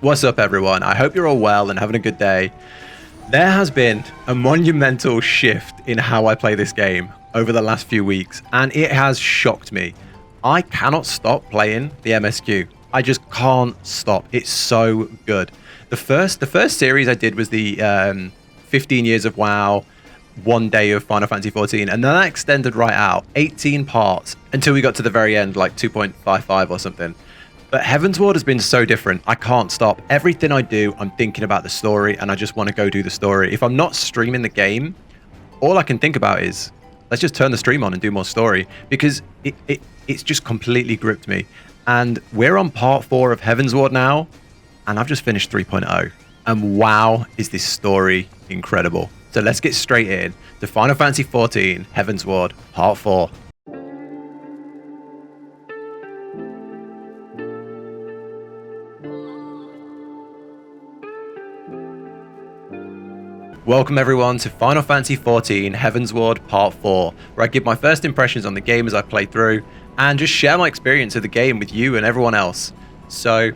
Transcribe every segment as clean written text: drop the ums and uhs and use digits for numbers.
What's up, everyone? I hope you're all well and having a good day. There has been a monumental shift in how I play this game over the last few weeks, and it has shocked me. I cannot stop playing the MSQ. I just can't stop. It's so good. The first series I did was the 15 years of WoW, 1 day of Final Fantasy 14, and then that extended right out, 18 parts, until we got to the very end, like 2.55 or something. But Heavensward has been so different. I can't stop. Everything I do, I'm thinking about the story, and I just want to go do the story. If I'm not streaming the game, all I can think about is, let's just turn the stream on and do more story, because it's just completely gripped me. And we're on part 4 of Heavensward now, and I've just finished 3.0. And wow, is this story incredible. So let's get straight in to Final Fantasy 14 Heavensward part 4. Welcome everyone to Final Fantasy 14 Heavensward Part 4, where I give my first impressions on the game as I play through, and just share my experience of the game with you and everyone else. So,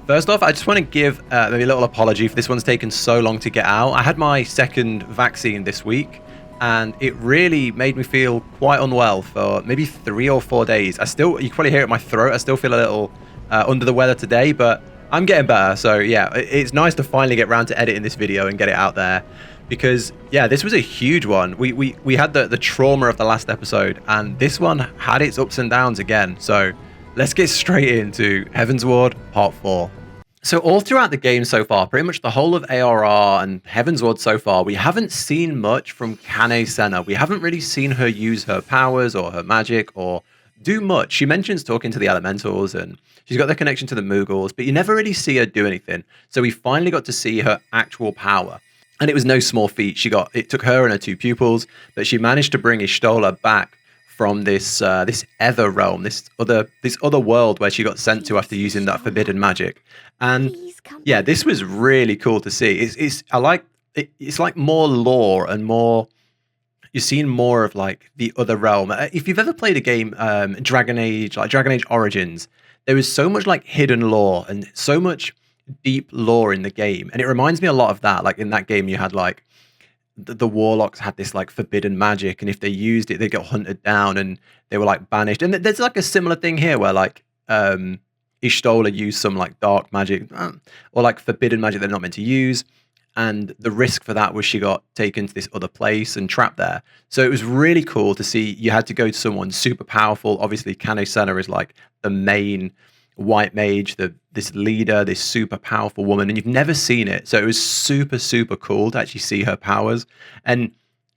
first off, I just want to give maybe a little apology for this one's taken so long to get out. I had my second vaccine this week, and it really made me feel quite unwell for maybe 3 or 4 days. You can probably hear it in my throat, I still feel a little under the weather today, but I'm getting better. So yeah, it's nice to finally get around to editing this video and get it out there, because yeah, this was a huge one. We had the trauma of the last episode, and this one had its ups and downs again. So let's get straight into Heavensward Part 4. So all throughout the game so far, pretty much the whole of ARR and Heavensward so far, we haven't seen much from Kane Senna. We haven't really seen her use her powers or her magic or do much. She mentions talking to the elementals and she's got the connection to the Mughals, but you never really see her do anything. So we finally got to see her actual power. And it was no small feat. It took her and her 2 pupils, but she managed to bring Idleshire back from this ether realm, this other world where she got sent to after using that forbidden magic. And yeah, this was really cool to see. It's like more lore and more. You're seeing more of like the other realm. If you've ever played a game, Dragon Age, like Dragon Age Origins, there was so much like hidden lore and so much deep lore in the game, and it reminds me a lot of that. Like in that game, you had like the warlocks had this like forbidden magic, and if they used it, they got hunted down and they were like banished. And there's like a similar thing here where like Idleshire used some like dark magic or like forbidden magic they're not meant to use. And the risk for that was she got taken to this other place and trapped there. So it was really cool to see. You had to go to someone super powerful. Obviously, Kane Senna is like the main white mage, this leader, this super powerful woman, and you've never seen it. So it was super, super cool to actually see her powers. And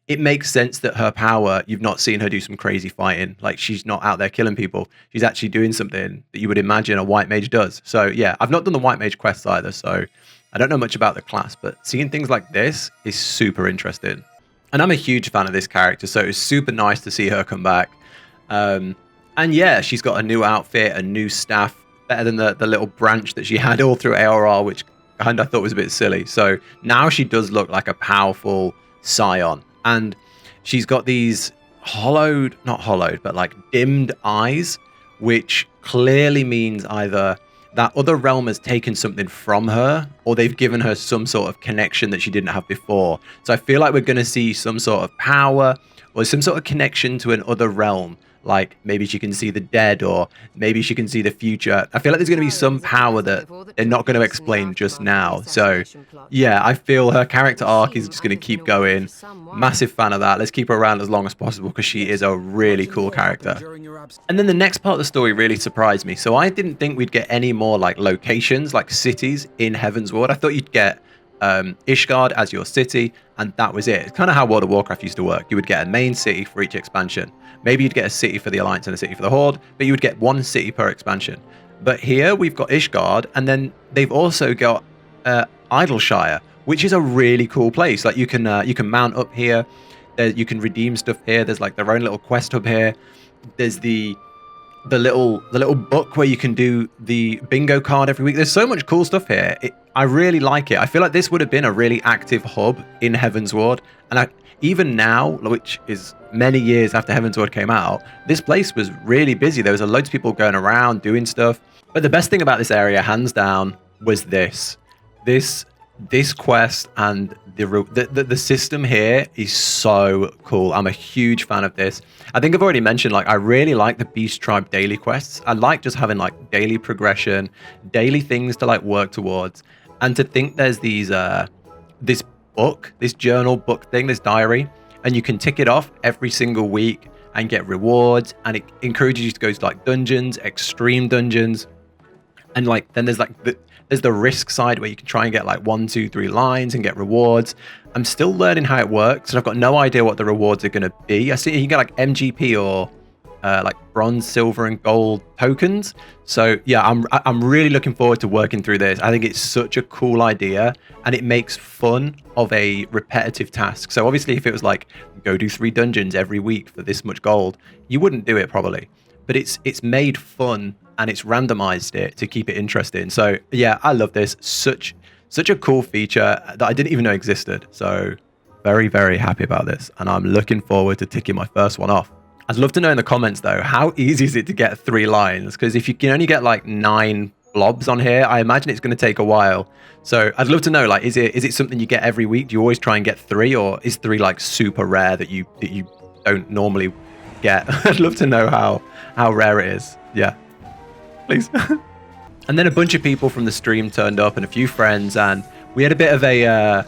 it makes sense that her power, you've not seen her do some crazy fighting. Like she's not out there killing people. She's actually doing something that you would imagine a white mage does. So yeah, I've not done the white mage quests either, so I don't know much about the class, but seeing things like this is super interesting. And I'm a huge fan of this character, so it's super nice to see her come back. And yeah, she's got a new outfit, a new staff, better than the little branch that she had all through ARR, which I thought was a bit silly. So now she does look like a powerful scion. And she's got these not hollowed, but like dimmed eyes, which clearly means either that other realm has taken something from her, or they've given her some sort of connection that she didn't have before. So I feel like we're going to see some sort of power or some sort of connection to an other realm. Like maybe she can see the dead, or maybe she can see the future. I feel like there's going to be some power that they're not going to explain just now. So yeah, I feel her character arc is just going to keep going. Massive fan of that. Let's keep her around as long as possible, because she is a really cool character. And then the next part of the story really surprised me. So I didn't think we'd get any more like locations, like cities in Heavensward. I thought you'd get Ishgard as your city, and that was it. It's kind of how World of Warcraft used to work. You would get a main city for each expansion. Maybe you'd get a city for the Alliance and a city for the Horde, but you would get 1 city per expansion. But here we've got Ishgard, and then they've also got Idleshire, which is a really cool place. Like you can mount up here. You can redeem stuff here. There's like their own little quest hub here. There's the little book where you can do the bingo card every week. There's so much cool stuff here. I really like it. I feel like this would have been a really active hub in Heavensward, and even now, which is many years after Heavensward came out, this place was really busy. There was loads of people going around doing stuff. But the best thing about this area, hands down, was this quest, and the system here is so cool. I'm a huge fan of this. I think I've already mentioned, like, I really like the Beast Tribe daily quests. I like just having like daily progression, daily things to like work towards, and to think there's these this book, this journal book thing, this diary, and you can tick it off every single week and get rewards, and it encourages you to go to like dungeons, extreme dungeons, and like then there's like there's the risk side where you can try and get like 1, 2, 3 lines and get rewards. I'm still learning how it works, and I've got no idea what the rewards are going to be. I see you can get like MGP or like bronze, silver, and gold tokens. So yeah, I'm really looking forward to working through this. I think it's such a cool idea, and it makes fun of a repetitive task. So obviously, if it was like go do 3 dungeons every week for this much gold, you wouldn't do it probably. But it's made fun, and it's randomized it to keep it interesting. So yeah, I love this. Such a cool feature that I didn't even know existed. So very, very happy about this, and I'm looking forward to ticking my first one off. I'd love to know in the comments though, how easy is it to get 3 lines? Because if you can only get like 9 blobs on here, I imagine it's going to take a while. So I'd love to know, like, is it something you get every week? Do you always try and get 3, or is 3 like super rare that you don't normally get? I'd love to know how rare it is. Yeah, please. And then a bunch of people from the stream turned up, and a few friends, and we had a bit of a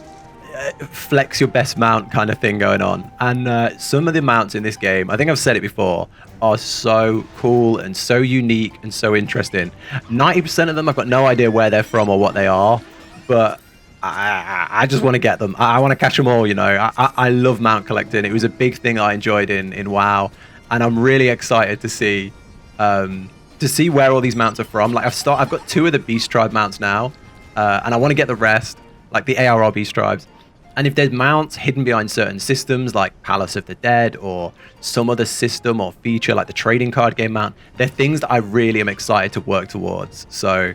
flex your best mount kind of thing going on. And some of the mounts in this game, I think I've said it before, are so cool and so unique and so interesting. 90% of them, I've got no idea where they're from or what they are, but I just want to get them. I want to catch them all, you know. I love mount collecting. It was a big thing I enjoyed in WoW, and I'm really excited to see where all these mounts are from. Like I've got 2 of the Beast Tribe mounts now, and I want to get the rest, like the ARR Beast Tribes. And if there's mounts hidden behind certain systems like Palace of the Dead or some other system or feature like the trading card game mount, they're things that I really am excited to work towards. So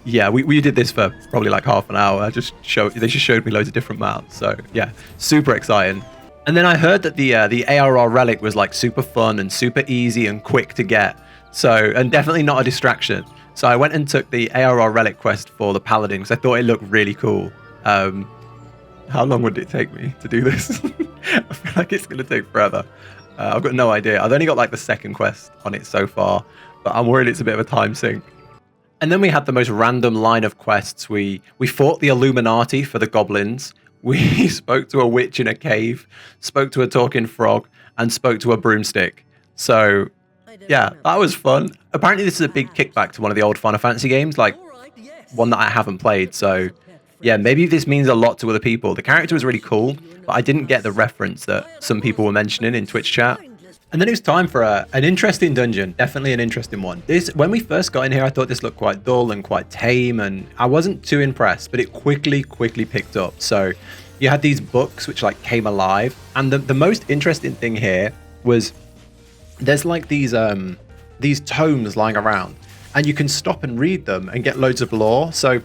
yeah, we did this for probably like half an hour. They just showed me loads of different mounts. So yeah, super exciting. And then I heard that the ARR relic was like super fun and super easy and quick to get. So, and definitely not a distraction. So I went and took the ARR relic quest for the Paladin because I thought it looked really cool. How long would it take me to do this? I feel like it's going to take forever. I've got no idea. I've only got like the 2nd quest on it so far, but I'm worried it's a bit of a time sink. And then we had the most random line of quests. We fought the Illuminati for the goblins. We spoke to a witch in a cave, spoke to a talking frog, and spoke to a broomstick. So yeah, that was fun. Apparently this is a big kickback to one of the old Final Fantasy games, like one that I haven't played. So yeah, maybe this means a lot to other people. The character was really cool, but I didn't get the reference that some people were mentioning in Twitch chat. And then it was time for an interesting dungeon, definitely an interesting one. When we first got in here, I thought this looked quite dull and quite tame, and I wasn't too impressed, but it quickly picked up. So you had these books which like came alive, and the most interesting thing here was there's like these tomes lying around, and you can stop and read them and get loads of lore. So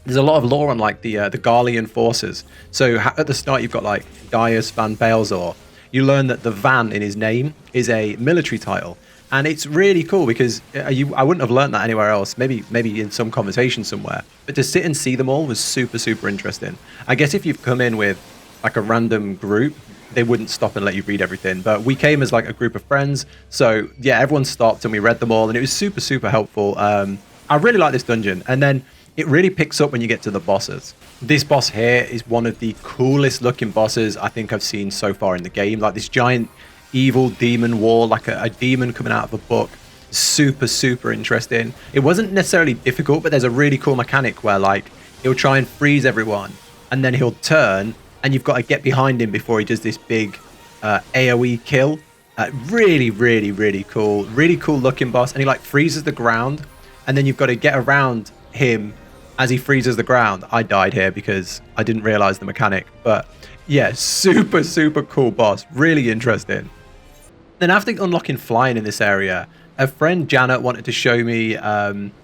there's a lot of lore on like the Garlean forces. So at the start, you've got like Gaius Van Baelzor. You learn that the Van in his name is a military title, and it's really cool because I wouldn't have learned that anywhere else. Maybe in some conversation somewhere, but to sit and see them all was super interesting. I guess if you've come in with like a random group, they wouldn't stop and let you read everything. But we came as like a group of friends, so yeah, everyone stopped and we read them all, and it was super helpful. I really like this dungeon, and then it really picks up when you get to the bosses. This boss here is one of the coolest looking bosses I think I've seen so far in the game. Like this giant evil demon war, like a demon coming out of a book. Super interesting. It wasn't necessarily difficult, but there's a really cool mechanic where like he'll try and freeze everyone, and then he'll turn, and you've got to get behind him before he does this big AoE kill. Really cool. Really cool looking boss, and he like freezes the ground, and then you've got to get around him as he freezes the ground. I died here because I didn't realize the mechanic, but yeah, super cool boss. Really interesting. Then after unlocking flying in this area, a friend Janet wanted to show me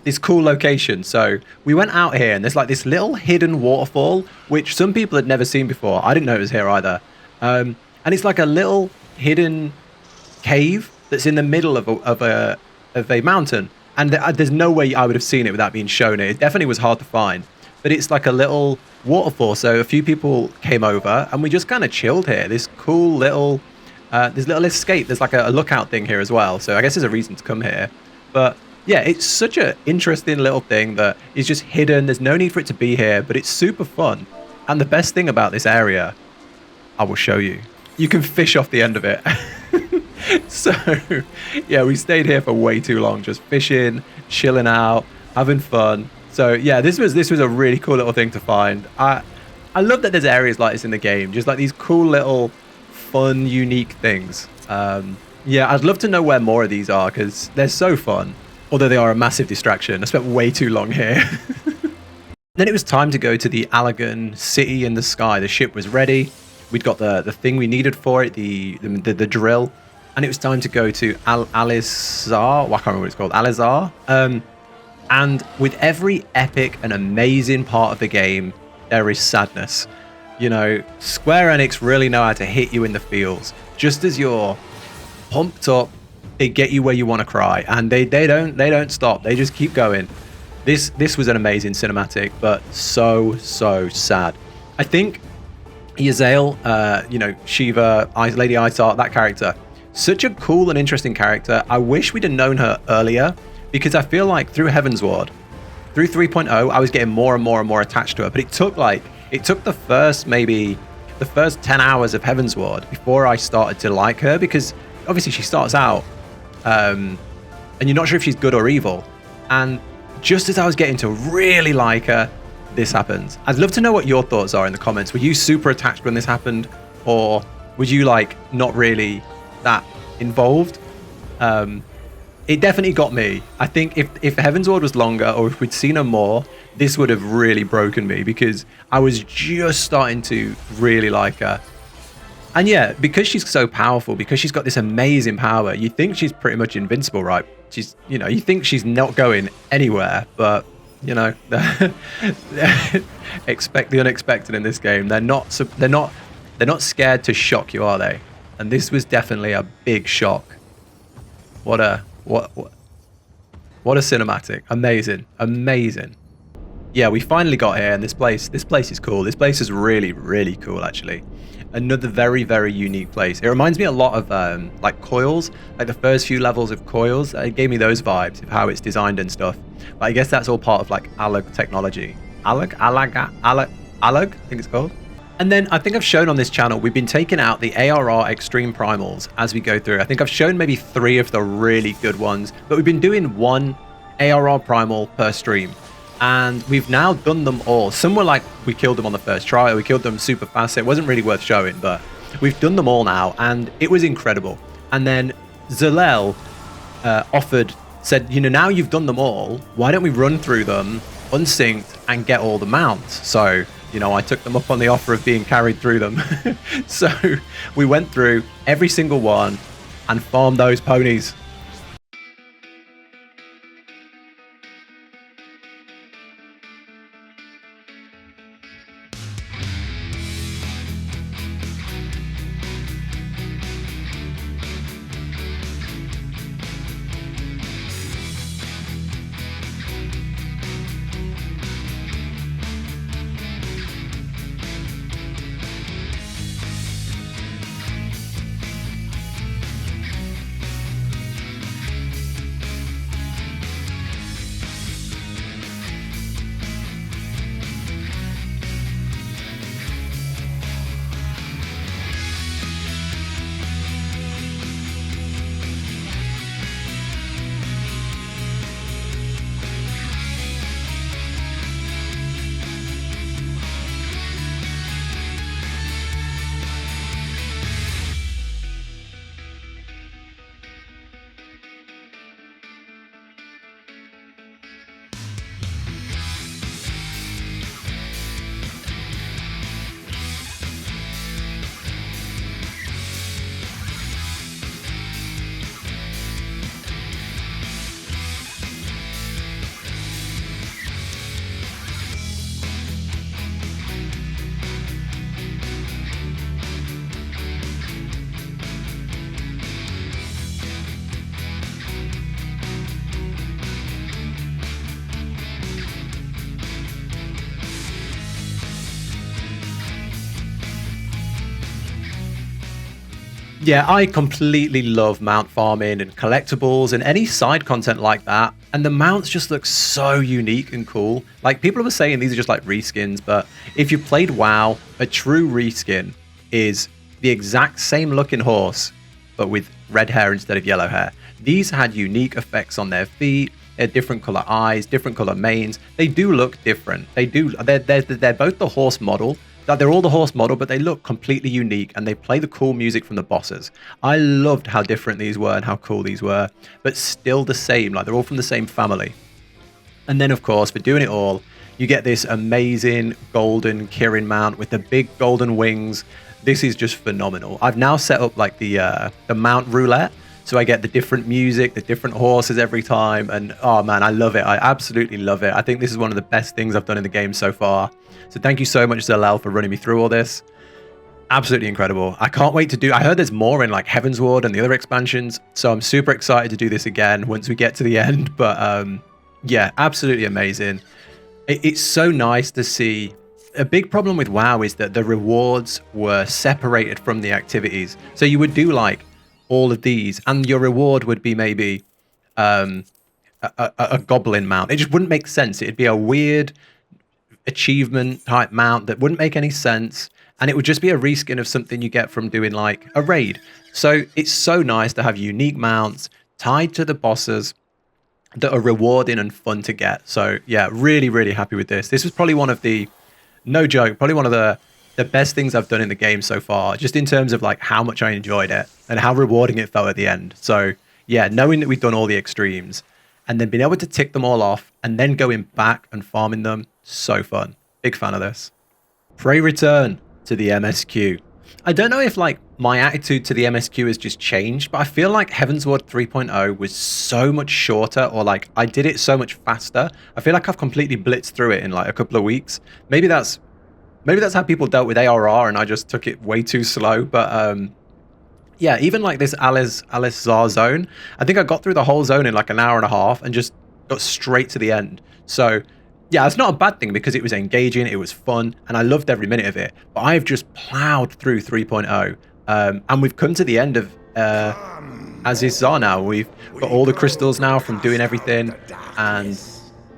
this cool location. So we went out here, and there's like this little hidden waterfall, which some people had never seen before. I didn't know it was here either. And it's like a little hidden cave that's in the middle of a mountain. And there's no way I would have seen it without being shown it. It definitely was hard to find. But it's like a little waterfall. So a few people came over and we just kind of chilled here. This cool little, this little escape. There's like a lookout thing here as well. So I guess there's a reason to come here. But yeah, it's such an interesting little thing that is just hidden. There's no need for it to be here, but it's super fun. And the best thing about this area, I will show you. You can fish off the end of it. So yeah, we stayed here for way too long, just fishing, chilling out, having fun. So yeah, this was a really cool little thing to find. I love that there's areas like this in the game, just like these cool little fun, unique things. Yeah, I'd love to know where more of these are because they're so fun, although they are a massive distraction. I spent way too long here. Then it was time to go to the Allegan city in the sky. The ship was ready. We'd got the thing we needed for it, the drill. And it was time to go to Alizar. Well, I can't remember what it's called. Alizar. And with every epic and amazing part of the game, there is sadness. You know, Square Enix really know how to hit you in the feels. Just as you're pumped up, they get you where you want to cry, and they don't stop. They just keep going. This was an amazing cinematic, but so sad. I think Yazael, you know, Shiva, Lady Isart, that character, such a cool and interesting character. I wish we'd have known her earlier, because I feel like through Heavensward, through 3.0, I was getting more and more attached to her. But it took the first 10 hours of Heavensward before I started to like her, because obviously she starts out, and you're not sure if she's good or evil. And just as I was getting to really like her, this happens. I'd love to know what your thoughts are in the comments. Were you super attached when this happened, or would you like not really that involved? It definitely got me. I think if Heavensward was longer, or if we'd seen her more, this would have really broken me, because I was just starting to really like her. And yeah, because she's so powerful, because she's got this amazing power, you think she's pretty much invincible, right? She's, you know, you think she's not going anywhere, but you know, expect the unexpected in this game. They're not scared to shock you, are they? And this was definitely a big shock. What a cinematic. Amazing. Yeah, we finally got here, and this place is cool. This place is really cool, actually. Another very unique place. It reminds me a lot of like Coils, like the first few levels of Coils. It gave me those vibes of how it's designed and stuff. But I guess that's all part of like Allag technology. Allag, I think it's called. And then I think I've shown on this channel, we've been taking out the ARR Extreme Primals as we go through. I think I've shown maybe 3 of the really good ones, but we've been doing 1 ARR Primal per stream. And we've now done them all. Some were like, we killed them on the first try, we killed them super fast, so it wasn't really worth showing, but we've done them all now, and it was incredible. And then Zalel said, you know, now you've done them all, why don't we run through them unsynced and get all the mounts? So, you know, I took them up on the offer of being carried through them. So we went through every single one and farmed those ponies. Yeah, I completely love mount farming and collectibles and any side content like that. And the mounts just look so unique and cool. Like, people were saying these are just like reskins, but if you played WoW, a true reskin is the exact same looking horse, but with red hair instead of yellow hair. These had unique effects on their feet. They're different color eyes, different color manes. They do look different. They're both the horse model. They're all the horse model, but they look completely unique, and they play the cool music from the bosses. I loved how different these were and how cool these were, but still the same. Like, they're all from the same family. And then, of course, for doing it all, you get this amazing golden Kirin mount with the big golden wings. This is just phenomenal. I've now set up like the mount roulette, so I get the different music, the different horses every time, and oh man, I love it. I absolutely love it. I think this is one of the best things I've done in the game so far. So thank you so much, Zalel, for running me through all this. Absolutely incredible. I can't wait to do... I heard there's more in like Heavensward and the other expansions, so I'm super excited to do this again once we get to the end. But yeah, absolutely amazing. It's so nice to see. A big problem with WoW is that the rewards were separated from the activities. So you would do like all of these, and your reward would be maybe a goblin mount. It just wouldn't make sense. It'd be a weird achievement type mount that wouldn't make any sense, and it would just be a reskin of something you get from doing like a raid. So it's so nice to have unique mounts tied to the bosses that are rewarding and fun to get. So yeah, really, really happy with this. This was probably one of the, no joke, probably one of the best things I've done in the game so far, just in terms of like how much I enjoyed it and how rewarding it felt at the end. So yeah, knowing that we've done all the extremes and then being able to tick them all off and then going back and farming them, so fun. Big fan of this. Pray return to the MSQ. I don't know if like my attitude to the MSQ has just changed, but I feel like Heavensward 3.0 was so much shorter, or like I did it so much faster. I feel like I've completely blitzed through it in like a couple of weeks. Maybe that's how people dealt with ARR and I just took it way too slow. But yeah, even like this Idleshire zone, I think I got through the whole zone in like an hour and a half and just got straight to the end. So yeah, it's not a bad thing because it was engaging, it was fun, and I loved every minute of it. But I've just plowed through 3.0, and we've come to the end of Idleshire now. We've got all the crystals now from doing everything, and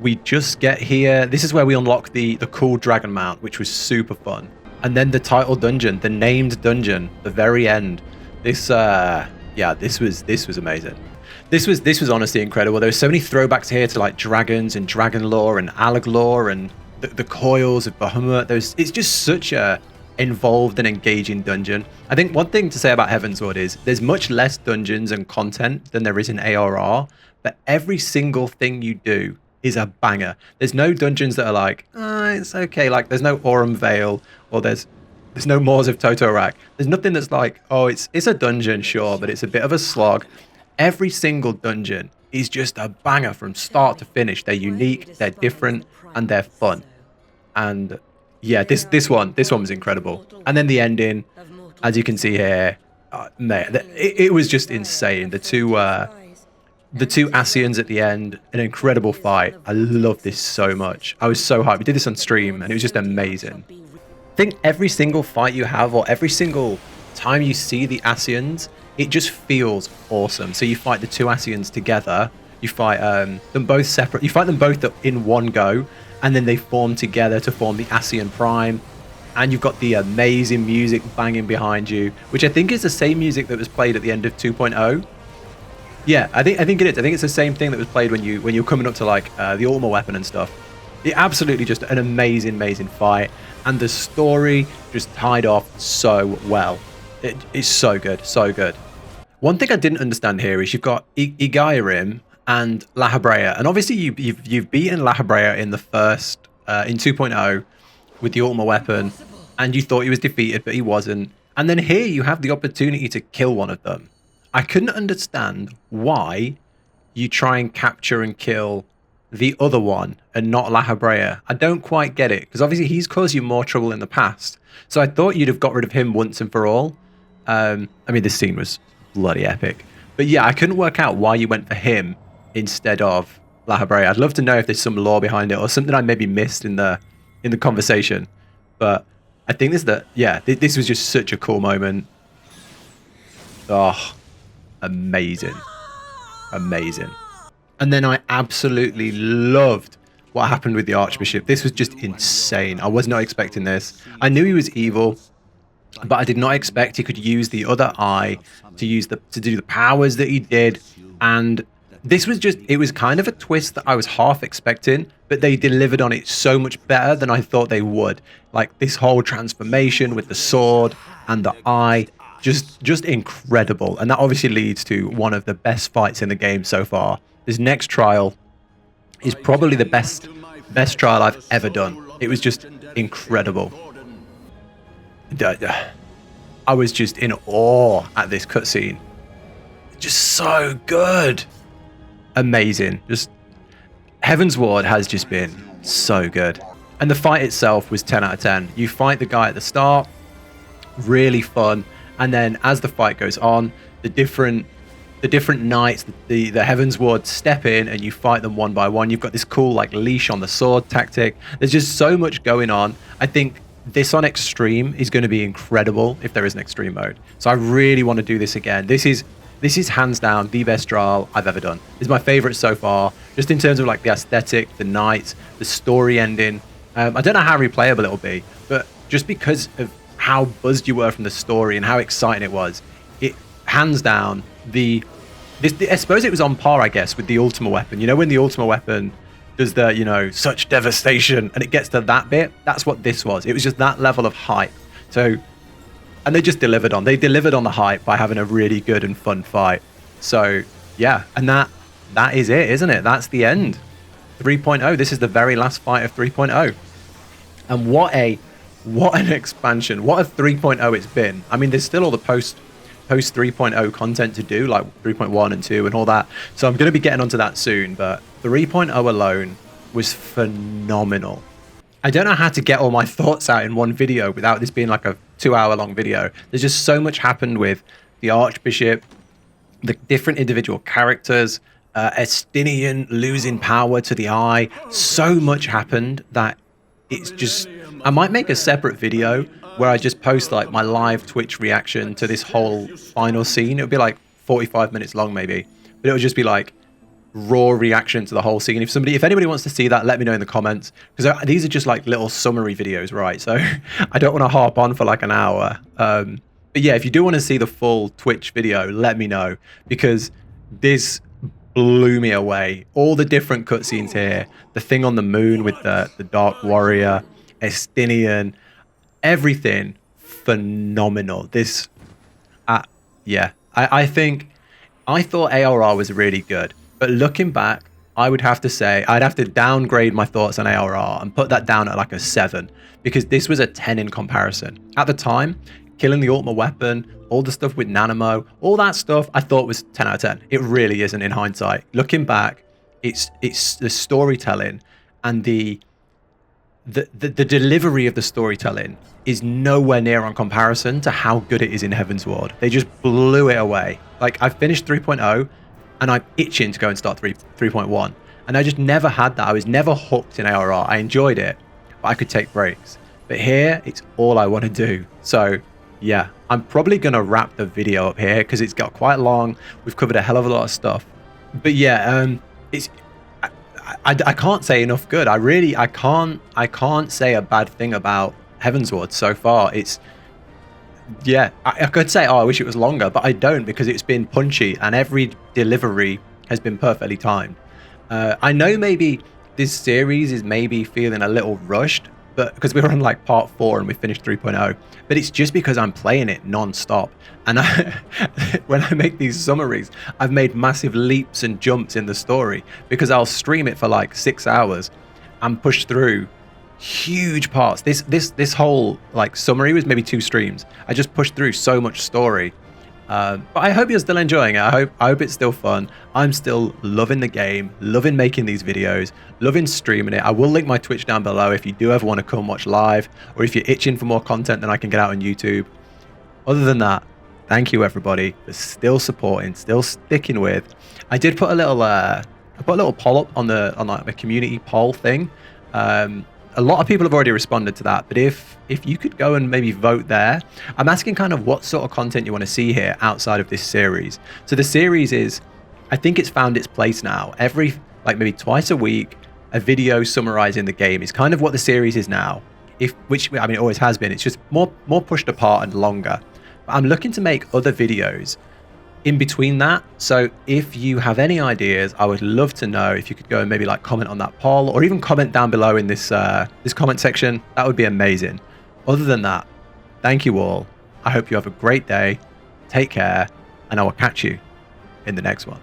we just get here. This is where we unlock the cool dragon mount, which was super fun. And then the title dungeon, the named dungeon, the very end. This yeah, this was amazing. This was honestly incredible. There were so many throwbacks here to like dragons and dragon lore and Allag lore and the coils of Bahamut. It's just such a involved and engaging dungeon. I think one thing to say about Heavensward is there's much less dungeons and content than there is in ARR, but every single thing you do is a banger. There's no dungeons that are like, it's okay. Like there's no Aurum Vale, or there's no Moors of Totorak. There's nothing that's like, oh, it's a dungeon, sure, but it's a bit of a slog. Every single dungeon is just a banger from start to finish. They're unique, they're different, and they're fun. And yeah, this one was incredible. And then the ending, as you can see here, man, it was just insane. The two Ascians at the end, an incredible fight. I love this so much. I was so hyped. We did this on stream, and it was just amazing. I think every single fight you have, or every single time you see the Ascians, it just feels awesome. So you fight the two Ascians together, you fight them both separate, you fight them both in one go, and then they form together to form the Ascian Prime, and you've got the amazing music banging behind you, which I think is the same music that was played at the end of 2.0. Yeah, I think it is. I think it's the same thing that was played when you're coming up to like the Ultima weapon and stuff. It absolutely just an amazing fight, and the story just tied off so well. It's so good, so good. One thing I didn't understand here is you've got Igarim and Lahabrea, and obviously you've beaten Lahabrea in the first in 2.0 with the Ultima weapon, and you thought he was defeated, but he wasn't. And then here you have the opportunity to kill one of them. I couldn't understand why you try and capture and kill the other one and not Lahabrea. I don't quite get it, because obviously he's caused you more trouble in the past. So I thought you'd have got rid of him once and for all. I mean, this scene was bloody epic. But yeah, I couldn't work out why you went for him instead of Lahabrea. I'd love to know if there's some lore behind it or something I maybe missed in the conversation. But I think this was just such a cool moment. Oh, amazing. Amazing. And then I absolutely loved what happened with the Archbishop. This was just insane. I was not expecting this. I knew he was evil, but I did not expect he could use the other eye to do the powers that he did. And this was just, it was kind of a twist that I was half expecting, but they delivered on it so much better than I thought they would. Like this whole transformation with the sword and the eye, just incredible. And that obviously leads to one of the best fights in the game so far. This next trial is probably the best trial I've ever done. It was just incredible. I was just in awe at this cutscene. Just so good. Amazing. Just Heavensward has just been so good. And the fight itself was 10 out of 10. You fight the guy at the start, really fun. And then as the fight goes on, the different knights, the Heavensward step in and you fight them one by one. You've got this cool like leash on the sword tactic. There's just so much going on. I think this on Extreme is going to be incredible if there is an Extreme mode. So I really want to do this again. This is hands down the best trial I've ever done. It's my favorite so far, just in terms of like the aesthetic, the knights, the story ending. I don't know how replayable it'll be, but just because of how buzzed you were from the story and how exciting it was, it hands down I suppose it was on par, I guess, with the Ultima weapon. You know, when the Ultima weapon does the, you know, such devastation and it gets to that bit, that's what this was. It was just that level of hype. So, and they just delivered on. They delivered on the hype by having a really good and fun fight. So, yeah, and that is it, isn't it? That's the end. 3.0. This is the very last fight of 3.0. And what an expansion. What a 3.0 it's been. I mean, there's still all the post 3.0 content to do, like 3.1 and 2 and all that. So I'm going to be getting onto that soon, but 3.0 alone was phenomenal. I don't know how to get all my thoughts out in one video without this being like a 2-hour long video. There's just so much happened with the Archbishop, the different individual characters, Estinian losing power to the eye. So much happened that it's just, I might make a separate video where I just post like my live Twitch reaction to this whole final scene. It would be like 45 minutes long maybe, but it would just be like raw reaction to the whole scene. If anybody wants to see that, let me know in the comments, because these are just like little summary videos, right? So I don't want to harp on for like an hour. But yeah, if you do want to see the full Twitch video, let me know, because this blew me away. All the different cutscenes here, the thing on the moon with the Dark Warrior, Estinian, everything phenomenal. I thought ARR was really good, but looking back, I would have to say I'd have to downgrade my thoughts on ARR and put that down at like a 7, because this was a 10 in comparison. At the time, killing the Ultima weapon, all the stuff with Nanamo, all that stuff I thought was 10 out of 10. It really isn't in hindsight. Looking back, it's the storytelling and the delivery of the storytelling is nowhere near on comparison to how good it is in Heavensward. They just blew it away. Like, I finished 3.0 and I'm itching to go and start 3.1, and I just never had that. I was never hooked in ARR. I enjoyed it, but I could take breaks. But here, it's all I want to do. So yeah, I'm probably going to wrap the video up here because it's got quite long. We've covered a hell of a lot of stuff. But yeah, I can't say enough good. I can't say a bad thing about Heavensward so far. I could say, oh, I wish it was longer, but I don't, because it's been punchy and every delivery has been perfectly timed. I know maybe this series is maybe feeling a little rushed, but because we're on like part 4 and we finished 3.0, but it's just because I'm playing it non-stop. And when I make these summaries, I've made massive leaps and jumps in the story, because I'll stream it for like 6 hours and push through huge parts. This whole like summary was maybe 2 streams. I just pushed through so much story. But I hope you're still enjoying it. I hope it's still fun. I'm still loving the game, loving making these videos, loving streaming it. I will link my Twitch down below if you do ever want to come watch live, or if you're itching for more content than I can get out on YouTube. Other than that, thank you everybody for still supporting, still sticking with. I put a little poll up on like the community poll thing. a lot of people have already responded to that, but if you could go and maybe vote there. I'm asking kind of what sort of content you want to see here outside of this series. So the series is, I think it's found its place now. Every, like maybe twice a week, a video summarizing the game is kind of what the series is now. Which, I mean, it always has been. It's just more pushed apart and longer. But I'm looking to make other videos in between that. So if you have any ideas, I would love to know. If you could go and maybe like comment on that poll, or even comment down below in this this comment section, that would be amazing. Other than that, thank you all. I hope you have a great day. Take care, and I will catch you in the next one.